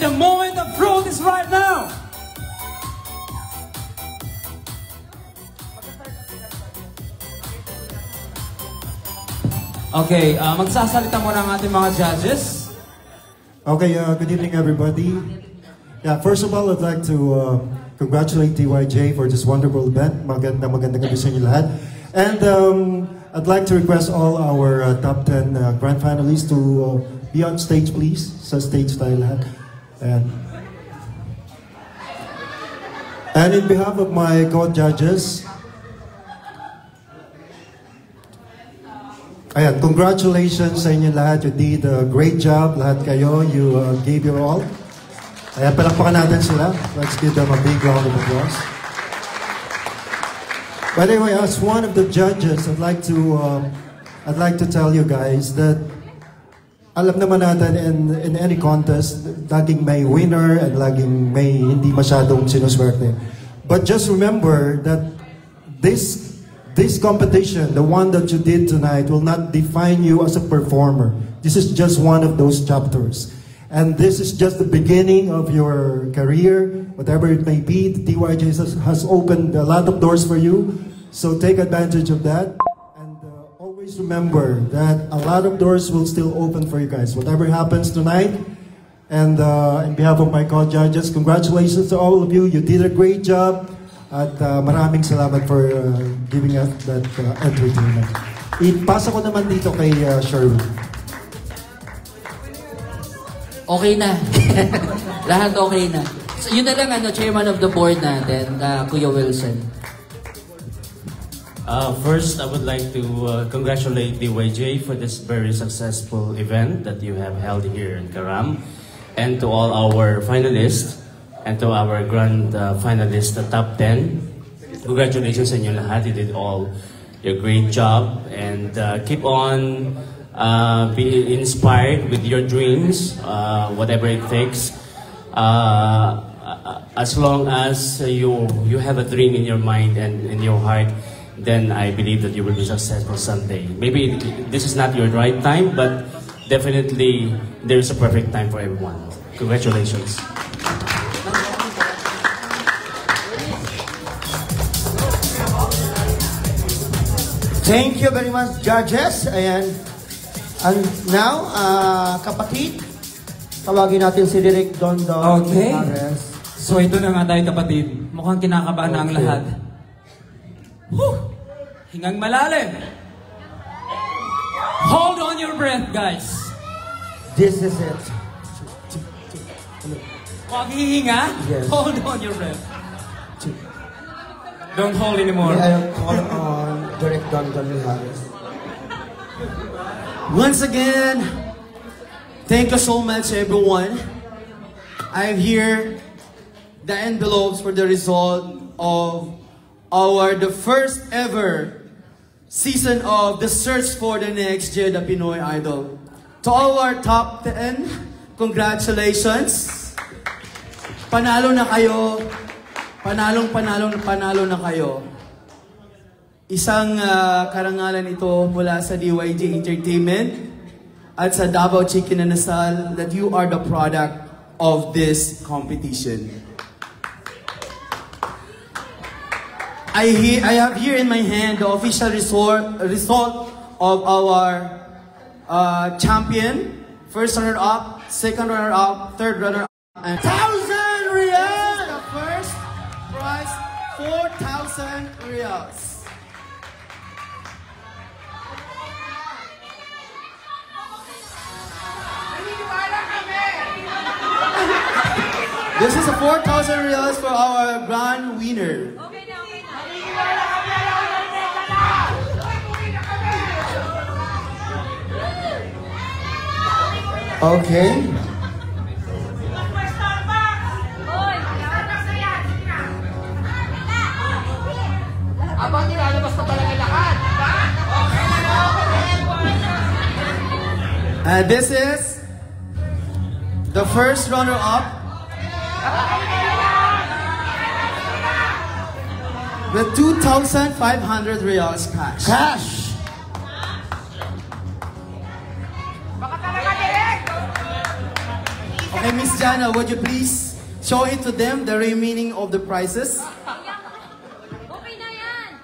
the moment of truth is right now. Okay, magsasalita muna ang ating mga judges. Okay, good evening everybody. Yeah, first of all, I'd like to congratulate DYJ for this wonderful event. Magandang gabi sa inyo lahat. And I'd like to request all our top 10 grand finalists to be on stage, please. Sa stage tayo lahat. And in behalf of my co-judges, ayan, congratulations sa inyo lahat. You did a great job. Lahat kayo, you gave your all. Ayan, palakpakan natin sila. Let's give them a big round of applause. But anyway, as one of the judges, I'd like to tell you guys that alam naman natin in any contest, laging may winner and laging may hindi masyadong sinuswerte. But just remember that this competition, the one that you did tonight, will not define you as a performer. This is just one of those chapters. And this is just the beginning of your career, whatever it may be. The DYJ has opened a lot of doors for you, so take advantage of that. And always remember that a lot of doors will still open for you guys. Whatever happens tonight, and in behalf of my co-judges, congratulations to all of you. You did a great job. At maraming salamat for giving us that entertainment. Ipasa ko naman dito kay Sherwin. Okay na. Lahat okay na. So, yun na lang, chairman of the board natin, Kuya Wilson. First, I would like to congratulate DYJ for this very successful event that you have held here in Karam. And to all our finalists, and to our grand finalists, the top 10. Congratulations sa inyo lahat. You did all your great job. And keep on be inspired with your dreams, whatever it takes. As long as you have a dream in your mind and in your heart, then I believe that you will be successful someday. Maybe this is not your right time, but definitely there is a perfect time for everyone. Congratulations. Thank you very much, judges. Ayan. And now, kapatid, tawagin natin si Direk Dondon. Okay. So ito na nga tayo, kapatid. Mukhang kinakabahan na ang lahat. Whew! Hingang malalim. Hold on your breath, guys. This is it. Huwag hihinga. Yes. Hold on your breath. Don't hold anymore. I'll call on Direk Dondon Harris. Once again, thank you so much, everyone. I have here the envelopes for the result of the first ever season of the search for the next Jeda Pinoy Idol. To our top 10, congratulations. Panalo na kayo. Panalo na kayo. Isang karangalan ito mula sa DYJ Entertainment at sa Davao Chicken and Asal that you are the product of this competition. I have here in my hand the official result of our champion, first runner-up, second runner-up, third runner-up, and 1,000 reals! The first prize, 4,000 reals. This is a 4,000 reals for our grand winner. Okay. And this is the first runner-up with 2,500 reals cash. Cash! Okay, Miss Jana, would you please show it to them, the remaining of the prizes? Okay na yan.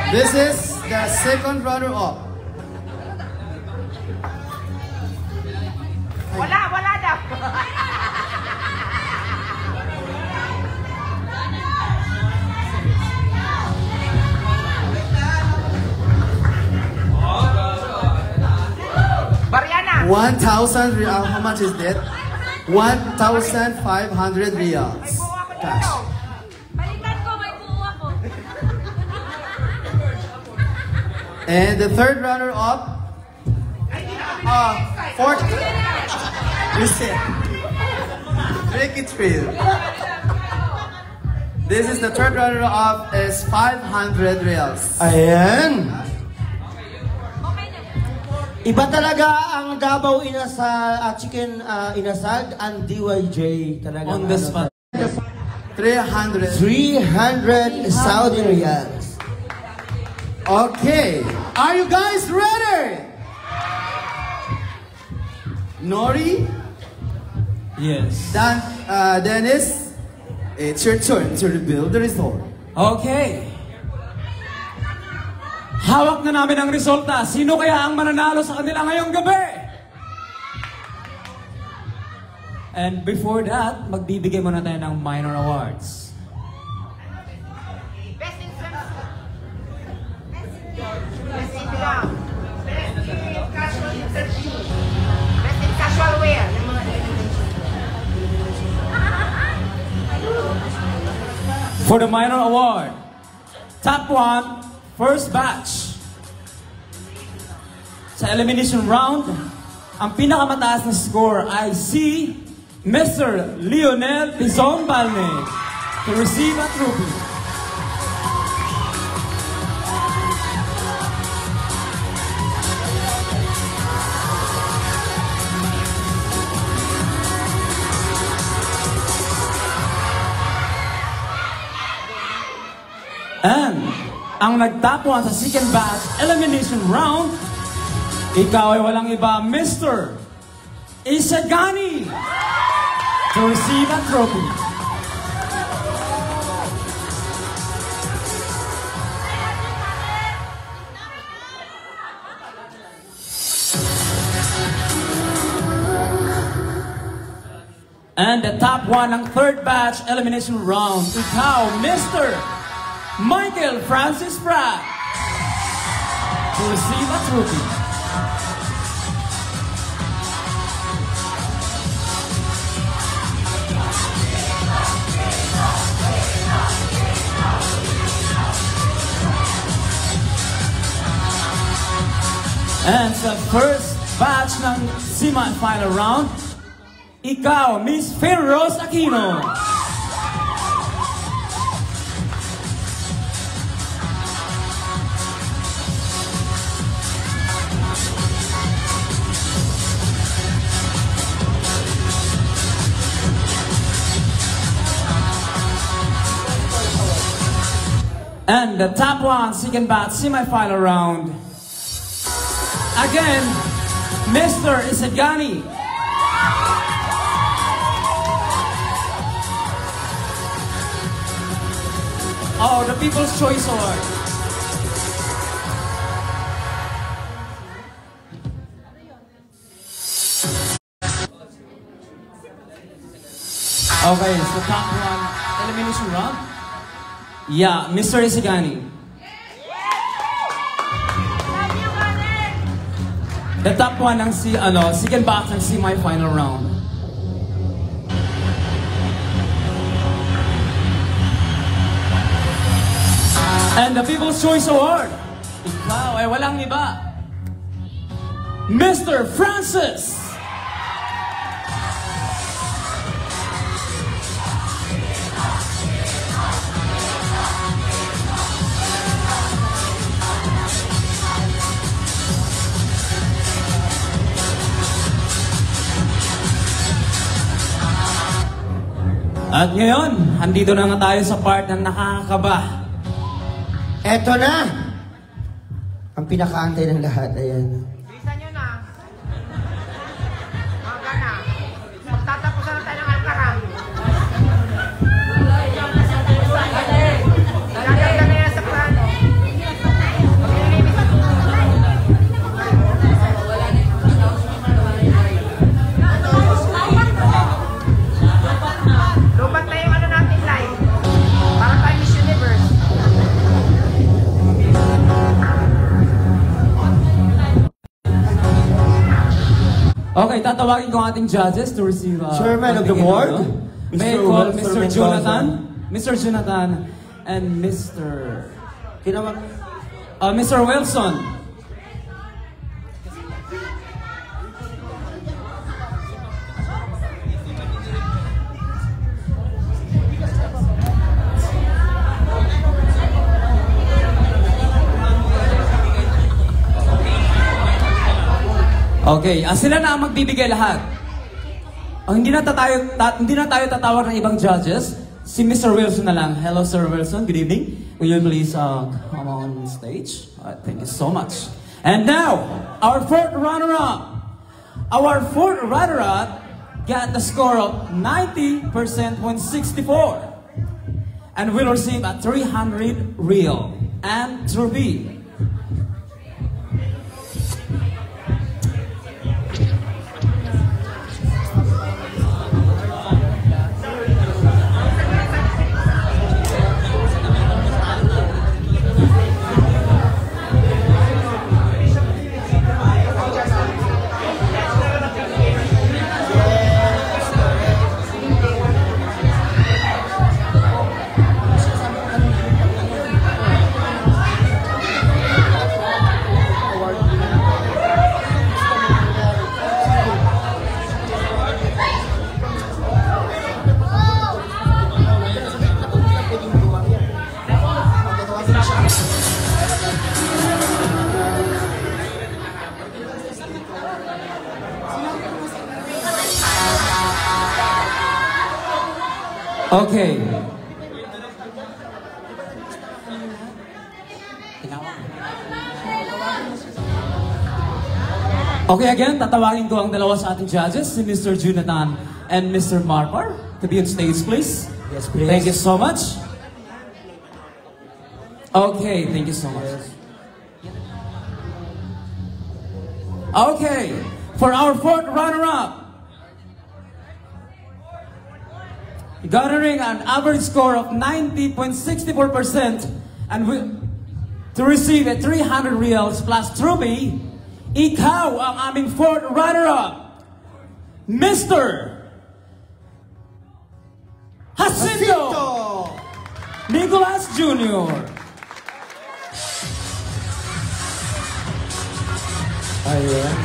This is the second runner-up. Wala daw. Mariana. 1,000 real. How much is that? 1,500 reals. Cash. Balikan ko, may buo ako. And the third runner-up, 40. Listen. Drink it real. This is the third runner-up is 500 reals. Ayan. Okay na. Iba talaga ang Davao Inasal, Chicken Inasal and DYJ talaga. On the spot. 300. 300 Saudi Riyals. Okay. Are you guys ready? Nori, Yes. Dennis, it's your turn to reveal the result. Okay. Hawak na namin ang resulta. Sino kaya ang mananalo sa kanila ngayong gabi? And before that, magbibigay muna tayo ng minor awards. Best in swimsuit. Best in gown. Best in casual interview. Best in casual wear. For the minor award, top 1, first batch. Sa elimination round, ang pinakamataas na score ay si Mr. Lionel Pizon Balme to receive a trophy. And ang nagtapon sa second batch elimination round, ikaw ay walang iba, Mr. Isagani, to receive a trophy. And the top 1 ng third batch elimination round, ikaw, Mr. Michael Francis Pratt, to receive a trophy. And sa first batch ng semi-final round, ikaw, Miss Ferros Aquino. And the top 1 second batch semi-final round. Again, Mr. Isagani. Oh, the People's Choice Award. Okay, so top 1 elimination round. Yeah, Mr. Isagani. The top 1 ng second batch ng semi-final round. And the People's Choice Award, ikaw ay walang iba, Mr. Francis. At ngayon, andito na nga tayo sa part na nakakaba. Eto na! Ang pinakaantay ng lahat, ayan. Bilisan nyo na. Okay, tatawagin ko ang ating judges to receive... Chairman of the ating board, ano. May I Mr. call Wilson Mr. Mendoza. Jonathan, Mr. Jonathan, and Mr. Mr. Wilson. Okay, sila na ang magbibigay lahat. Hindi na tayo tatawag ng ibang judges. Si Mr. Wilson na lang. Hello, Sir Wilson. Good evening. Will you please come on stage? Thank you so much. And now, our fourth runner-up. Our fourth runner-up got the score of 90.64 and will receive a 300 real and trophy. Okay. Okay, again, tatawagin ko ang dalawa sa ating judges, si Mr. Jonathan and Mr. Marpar, to be on stage, please. Yes, please. Thank you so much. Okay, thank you so much. Okay, for our fourth runner-up, garnering an average score of 90.64% and to receive a 300 reals plus trophy, ikaw ang aming fourth runner-up, Mr. Jacinto Nicolas Jr. Ayan.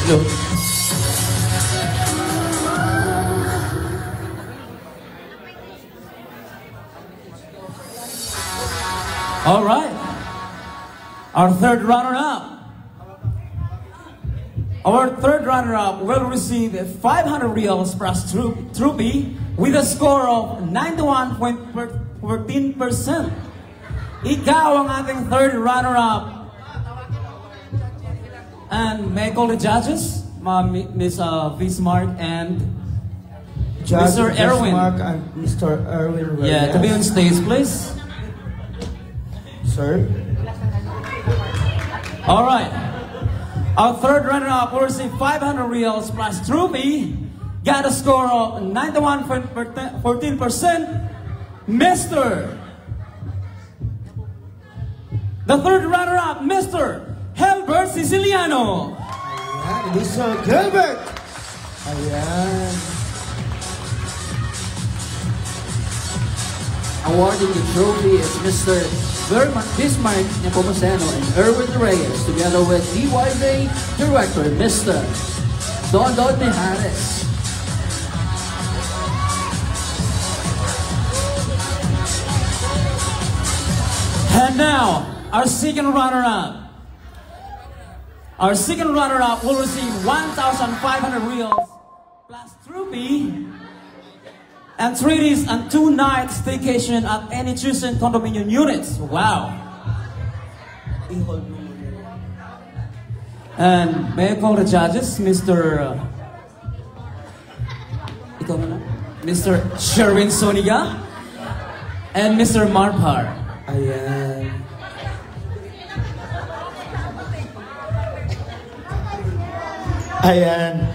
Hello. All right. Our third runner-up. Our third runner-up will receive 500 reals plus trophy with a score of 91.14%. Ikaw ang ating third runner-up. And may I call the judges? Ms. Bismarck and Judge Mr. Erwin. Bismarck and Mr. Erwin Reyes. Yeah, to be on stage, please. Sir. All right. Our third runner-up will receive 500 reals plus trophy. Got a score of 91.14%. Mr. The third runner-up, Mr. Helbert Siciliano. Ayan, Mr. Gilbert. Ayan. Awarding the trophy is Mr. Bismarck Nepomuceno and Erwin Reyes, together with DYJ Director, Mr. Don Mijares. And now, our second runner-up. Our second runner-up will receive 1,500 reals plus trophy and 3 days and 2 nights staycation at any chosen condominium units. Wow. And may I call the judges, Mr. Mr. Sherwin Soniga and Mr. Marpar. Ayan. Ayan.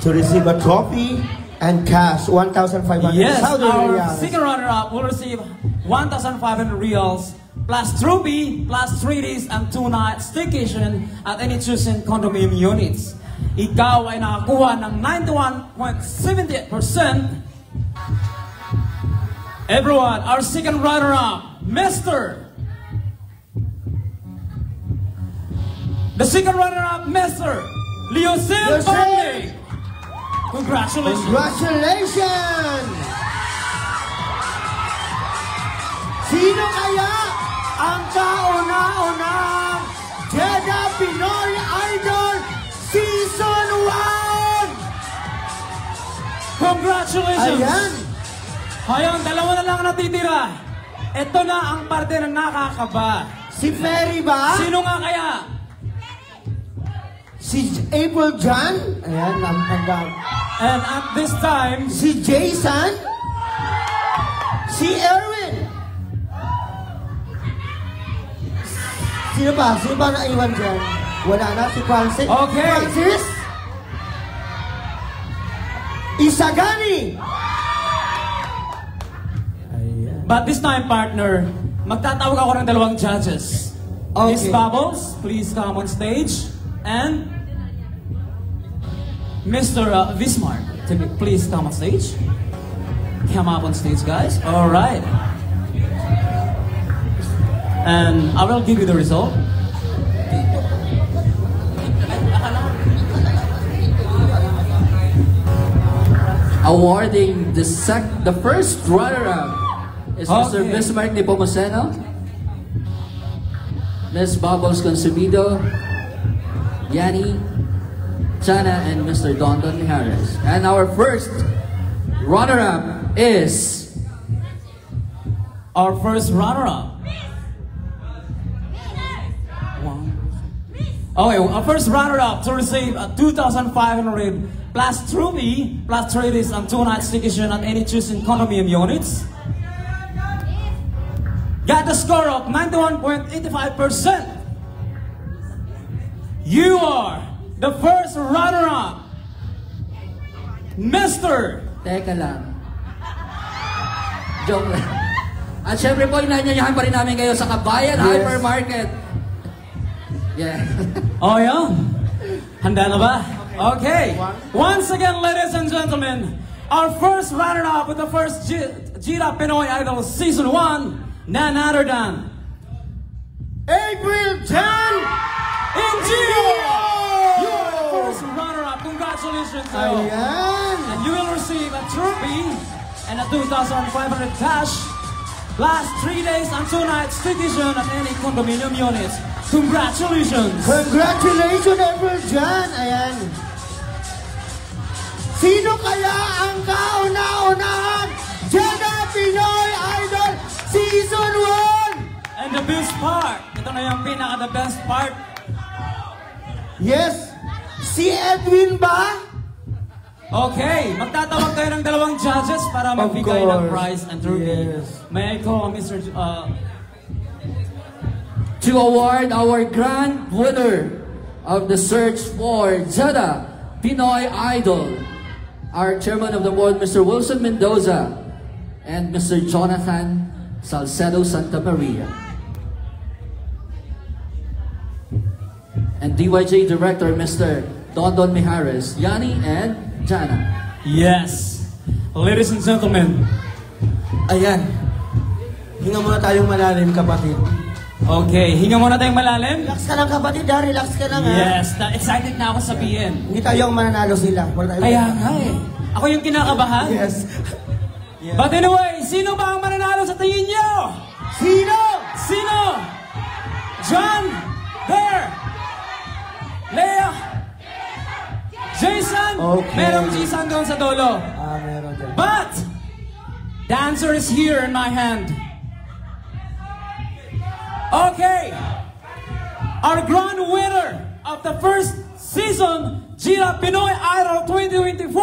To receive a trophy And cash, 1,500 Yes, Saudi our riyals. second runner-up will receive 1,500 reals plus trophy plus 3 days and 2 nights staycation at any chosen condominium units. Ikaw ay nakakuha ng 91.78%. Everyone, our second runner-up, Mr. The second runner-up, Mr. Leocil Barney. Congratulations. Congratulations! Sino kaya ang kauna-unang Jeddah Pinoy Idol Season 1? Congratulations! Ayan! Hayang, dalawa na lang natitira. Ito na ang parte na nakakaba. Si Ferry ba? Sino nga kaya? Si April John? Ayan, nampandang. And at this time, Si Jason? Si Erwin? Sino ba? Sino ba naiwan dyan? Wala na, si Francis? Okay. Francis? Isagani? but this time, partner, magtatawag ako ng dalawang judges. Miss Okay. Bubbles, please come on stage. And Mr. Bismarck, please come on stage. Come up on stage, guys. All right. And I will give you the result. Awarding the first runner-up is Mr. Okay. Bismarck Nepomuceno, Ms. Bubbles Consumido, Yanni, Chana, and Mr. Don Harris. And our first runner-up is Our first runner-up. Okay, our first runner-up to receive a 2,500 plus trophy plus 3 days and 2 nights staycation at any chosen condominium units. Got the score of 91.85%. You are the first runner-up, Mr. Teka lang. Joke lang. At syempre po, inanyayahan pa rin namin kayo sa Kabayan Yes. Hypermarket. Yeah. Oh yeah? Handa na ba? Okay. Once again, ladies and gentlemen, our first runner-up with the first Jeddah Pinoy Idol Season 1, none other than April John! Ingio! You are the first runner-up. Congratulations, sir. Ayan! And you will receive a trophy and a 2,500 cash plus 3 days and 2 nights staycation at any condominium units. Congratulations! Congratulations, April John! Ayan. Sino kaya ang kauna-unahang Jeddah Pinoy Idol Season 1? And the best part, ito na yung pinaka-the best part. Yes! Si Edwin ba? Okay, magtatawag tayo ng dalawang judges para magbigay ng course. prize and trophy. Yes. May I call Mr. To award our grand winner of the search for Jeddah Pinoy Idol, our chairman of the board, Mr. Wilson Mendoza, and Mr. Jonathan Salcedo Santa Maria. And DYJ Director, Mr. Don Mijares, Yanni, and Jana. Yes. Ladies and gentlemen, Ayan. Hinga muna tayong malalim, kapatid. okay, hinga muna tayong malalim. Relax ka lang, kapatid, ha? Relax ka lang, ha? Yes, excited na ako sabihin. Hindi tayo ang mananalo sila. Wala tayo. Kaya nga eh. Ako yung kinakabahan. Yes. But anyway, sino ba ang mananalo sa tingin nyo? Sino? Sino? John? There? Leo? Jason? Okay. Merong Jason doon sa dulo. Meron dyan. But, the answer is here in my hand. Okay. Our grand winner of the first season, Jeddah Pinoy Idol 2024,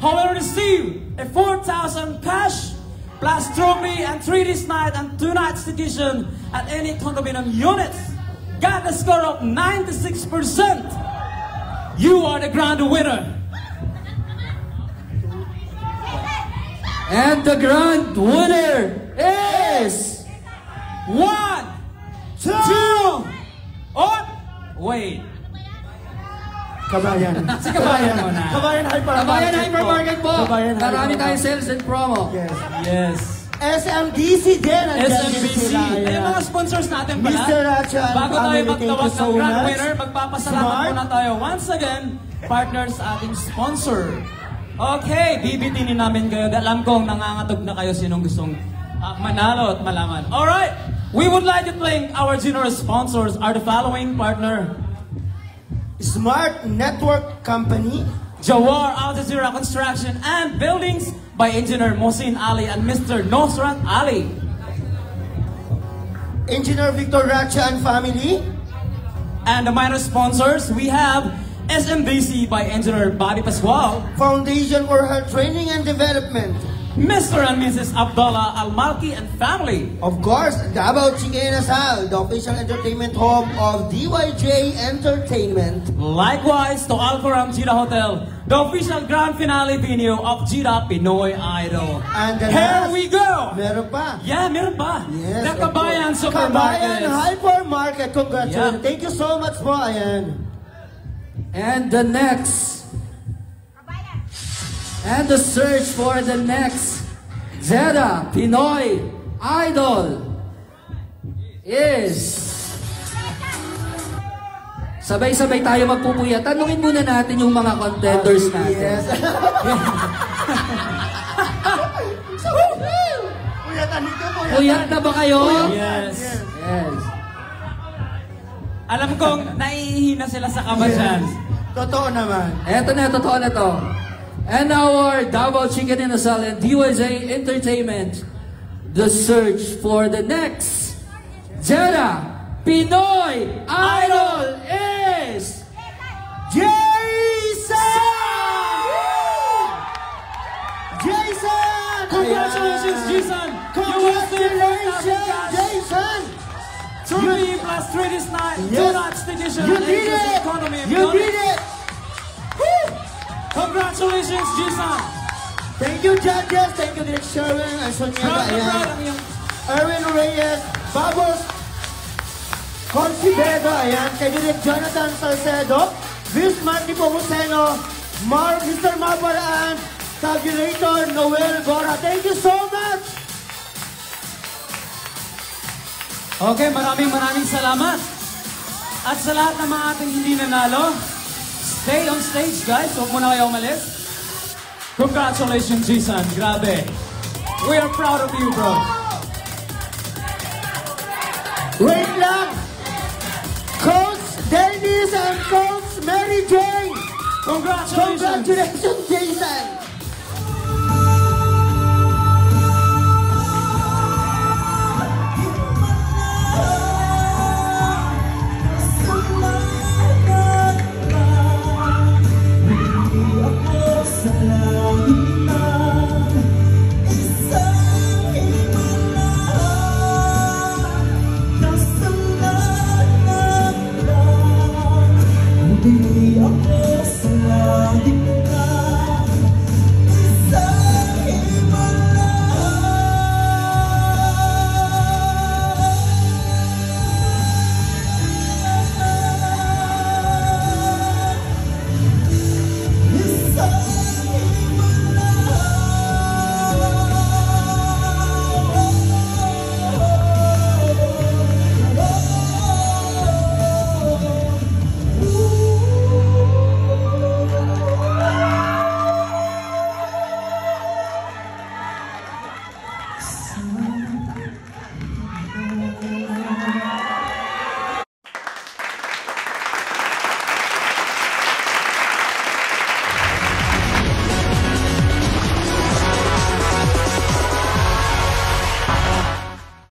who will receive a 4,000 cash plus trophy and 3 days night and 2 nights staycation at any condominium units. Got the score of 96%. You are the grand winner. And the grand winner is... 1, 2, wait. Kabayan. Si Kabayan mo na. Kabayan Hypermarket. Kabayan Hypermarket po. Kabayan Marami Hypermarket. tayong sales and promo. Yes. Yes. SMDC din. ang SMBC. sila. Yung mga sponsors natin pala. Mr. Racha and Bago tayo family, thank magtawag you so ng grand much. winner, magpapasalamat Smart. muna tayo once again, partners sa ating sponsor. Okay, bibitinin namin kayo. Alam kong nangangatog na kayo sinong gustong manalo at malaman. Alright, we would like to thank our generous sponsors are the following partner. Smart Network Company. Jawar Al Jazeera Construction and Buildings by Engineer Mohsin Ali and Mr. Nosrat Ali. Engineer Victor Racha and family. And the minor sponsors, we have SMBC by Engineer Bobby Pascual, Foundation for Health Training and Development. Mr. and Mrs. Abdullah Al-Malki and family. Of course, Davao Chicken Asal, the official entertainment home of DYJ Entertainment. Likewise to Alcoram Jida Hotel, the official grand finale venue of Jida Pinoy Idol. And the Here last- we go! Meron pa. Yeah, meron pa. Yes, The of Kabayan course. Supermarket. Kabayan Hypermarket. Congratulations. Yeah. Thank you so much po. Ayan. And the next... And the search for the next Zeda Pinoy Idol is... Sabay-sabay tayo magpupuya. Tanungin muna natin yung mga contenders natin. Yes. Puyatan dito, puyatan. Puyat na ba kayo? Yes. Yes. Alam kong naihihina sila sa kaba dyan. Totoo naman. Eto na, totoo na to. And our Davao Chicken Inasal and DYJ Entertainment, the search for the next Zeda Pinoy Idol is... Jason! Jason! Congratulations, Ayan. Jason! You will still Congratulations, Jason! 3 plus 3 this night. Yes. Do not staycation You and did increase it! economy. You did it! Woo! Congratulations, Jason! Thank you, judges. Thank you, Direk Sherwin and Sonia. Proud na Ayan. proud ang iyong... Erwin Reyes, Babos Considedo, ayan, kay Direk Jonathan Salcedo, Vince Marty Pogoseno, Mr. Marble and Tabulator Noel Gora. Thank you so much! Okay, maraming salamat. At sa lahat ng mga ating hindi nanalo, stay on stage, guys. Huwag muna kayo umalis. Congratulations, Jason. Grabe. We are proud of you, bro. Wait lang! Coach Dennis and Coach Mary Jane! Congratulations. Congratulations, Jason!